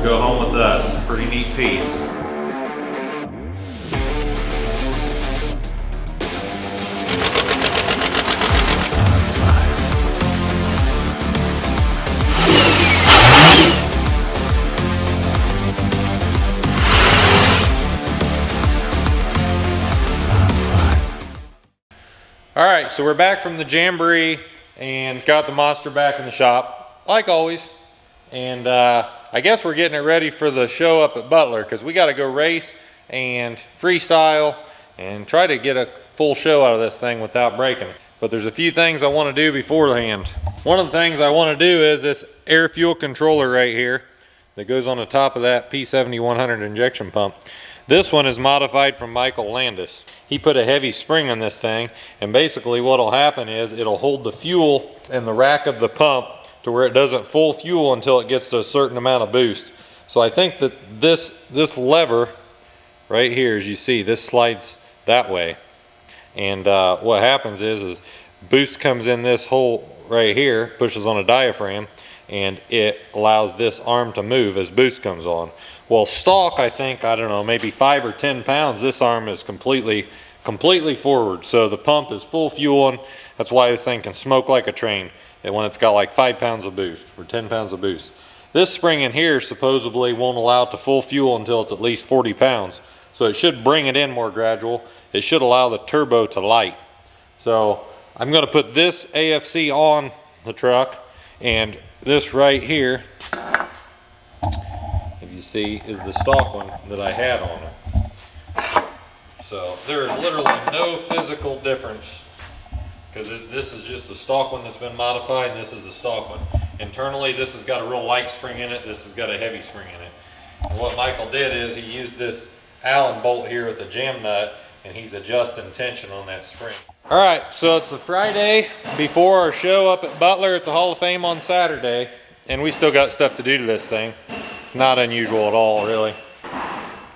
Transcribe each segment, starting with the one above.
go home with us. Pretty neat piece. All right, so we're back from the jamboree and got the monster back in the shop, like always. And I guess we're getting it ready for the show up at Butler, because we got to go race and freestyle and try to get a full show out of this thing without breaking it. But there's a few things I want to do beforehand. One of the things I want to do is this air fuel controller right here that goes on the top of that P7100 injection pump. This one is modified from Michael Landis. He put a heavy spring on this thing, and basically what'll happen is it'll hold the fuel in the rack of the pump to where it doesn't full fuel until it gets to a certain amount of boost. So I think that this lever right here, as you see, this slides that way. And what happens is boost comes in this hole right here, pushes on a diaphragm, and it allows this arm to move as boost comes on. Well, stock, I think, I don't know, maybe 5 or 10 pounds, this arm is completely forward. So the pump is full fueling. That's why this thing can smoke like a train. And when it's got like 5 pounds of boost or 10 pounds of boost. This spring in here supposedly won't allow it to full fuel until it's at least 40 pounds. So it should bring it in more gradual. It should allow the turbo to light. So I'm going to put this AFC on the truck, and this right here, if you see, is the stock one that I had on it. So there is literally no physical difference, because this is just the stock one that's been modified, and this is the stock one. Internally, this has got a real light spring in it, this has got a heavy spring in it. And what Michael did is he used this Allen bolt here with the jam nut, and he's adjusting tension on that spring. All right, so it's the Friday before our show up at Butler at the Hall of Fame on Saturday, and we still got stuff to do to this thing. It's not unusual at all, really.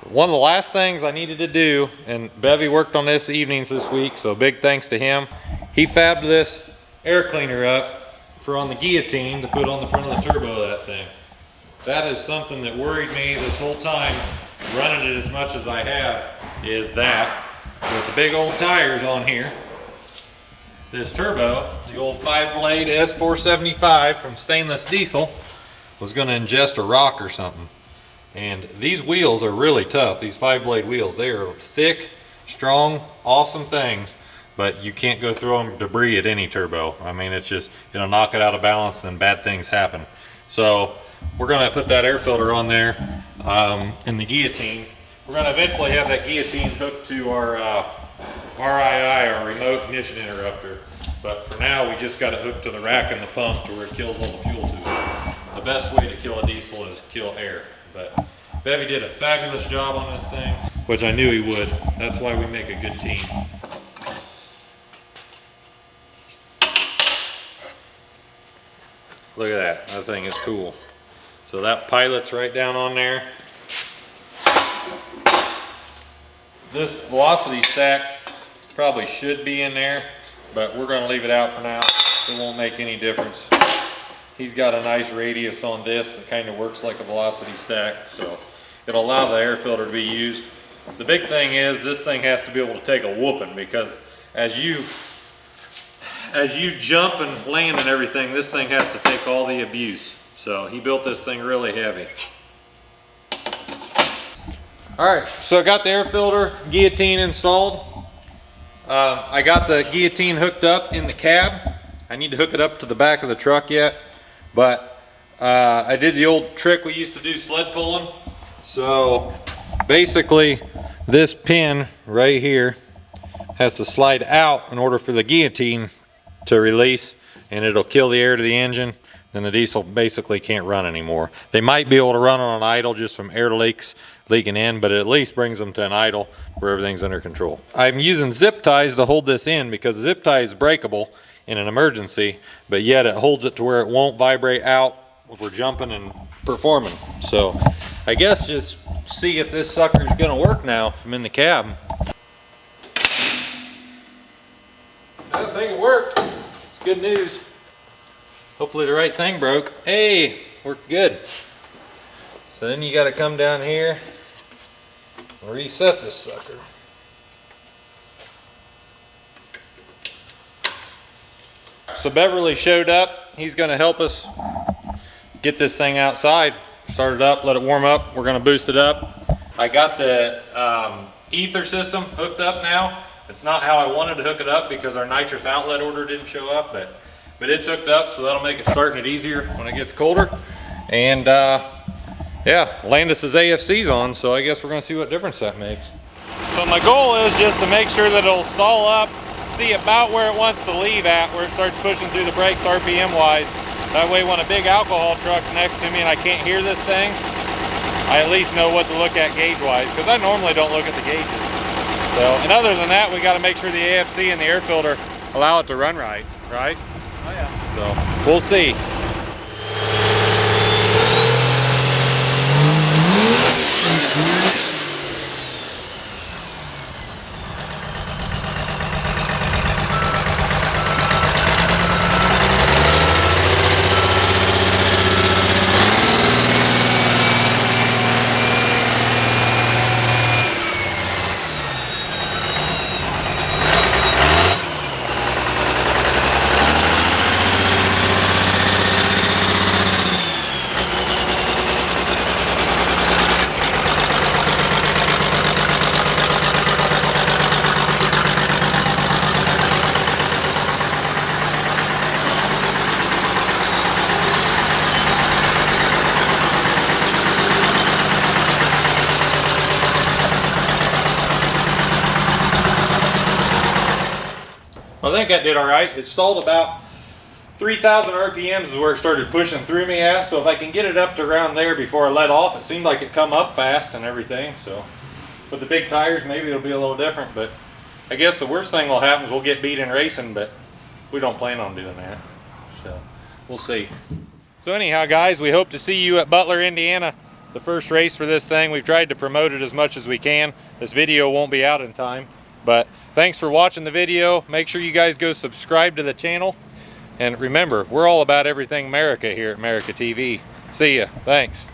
One of the last things I needed to do, and Bevy worked on this evenings this week, so big thanks to him. He fabbed this air cleaner up for on the Guillotine to put on the front of the turbo of that thing. That is something that worried me this whole time, running it as much as I have, is that with the big old tires on here, this turbo, the old 5-blade S475 from Stainless Diesel, was going to ingest a rock or something. And these wheels are really tough, these 5-blade wheels. They are thick, strong, awesome things, but you can't go throw debris at any turbo. I mean, it's just, it'll knock it out of balance and bad things happen. So we're going to put that air filter on there in the Guillotine. We're going to eventually have that Guillotine hooked to our RII, our remote ignition interrupter. But for now, we just got it hooked to the rack and the pump to where it kills all the fuel to it. The best way to kill a diesel is kill air. But Bevy did a fabulous job on this thing, which I knew he would. That's why we make a good team. Look at that, that thing is cool. So that pilot's right down on there. This velocity stack probably should be in there, but we're going to leave it out for now. It won't make any difference. He's got a nice radius on this that kind of works like a velocity stack, so it'll allow the air filter to be used. The big thing is this thing has to be able to take a whooping, because as you jump and land and everything, this thing has to take all the abuse. So he built this thing really heavy. Alright, so I got the air filter Guillotine installed. I got the Guillotine hooked up in the cab. I need to hook it up to the back of the truck yet, but I did the old trick we used to do sled pulling. So basically this pin right here has to slide out in order for the Guillotine to release, and it'll kill the air to the engine. Then the diesel basically can't run anymore. They might be able to run on an idle just from air leaks leaking in, but it at least brings them to an idle where everything's under control. I'm using zip ties to hold this in, because a zip tie is breakable in an emergency, but yet it holds it to where it won't vibrate out if we're jumping and performing. So I guess just see if this sucker's gonna work now from in the cab. I think it worked. It's good news. Hopefully the right thing broke. Hey, worked good. So then you got to come down here and reset this sucker. So Beverly showed up. He's going to help us get this thing outside. Start it up, let it warm up. We're going to boost it up. I got the ether system hooked up now. It's not how I wanted to hook it up because our nitrous outlet order didn't show up, but it's hooked up, so that'll make it starting it easier when it gets colder. And yeah, Landis's AFC's on, so I guess we're going to see what difference that makes. So my goal is just to make sure that it'll stall up, see about where it wants to leave at, where it starts pushing through the brakes RPM wise. That way when a big alcohol truck's next to me and I can't hear this thing, I at least know what to look at gauge wise, because I normally don't look at the gauges. So, and other than that, we got to make sure the AFC and the air filter allow it to run right? Oh yeah. So we'll see. I think that did all right. It stalled about 3,000 RPMs is where it started pushing through me at. So if I can get it up to around there before I let off, it seemed like it come up fast and everything. So with the big tires, maybe it'll be a little different. But I guess the worst thing will happen is we'll get beat in racing, but we don't plan on doing that. So we'll see. So anyhow, guys, we hope to see you at Butler, Indiana, the first race for this thing. We've tried to promote it as much as we can. This video won't be out in time, but thanks for watching the video. Make sure you guys go subscribe to the channel. And remember, we're all about everything Merica here at Merica-Tv. See ya. Thanks.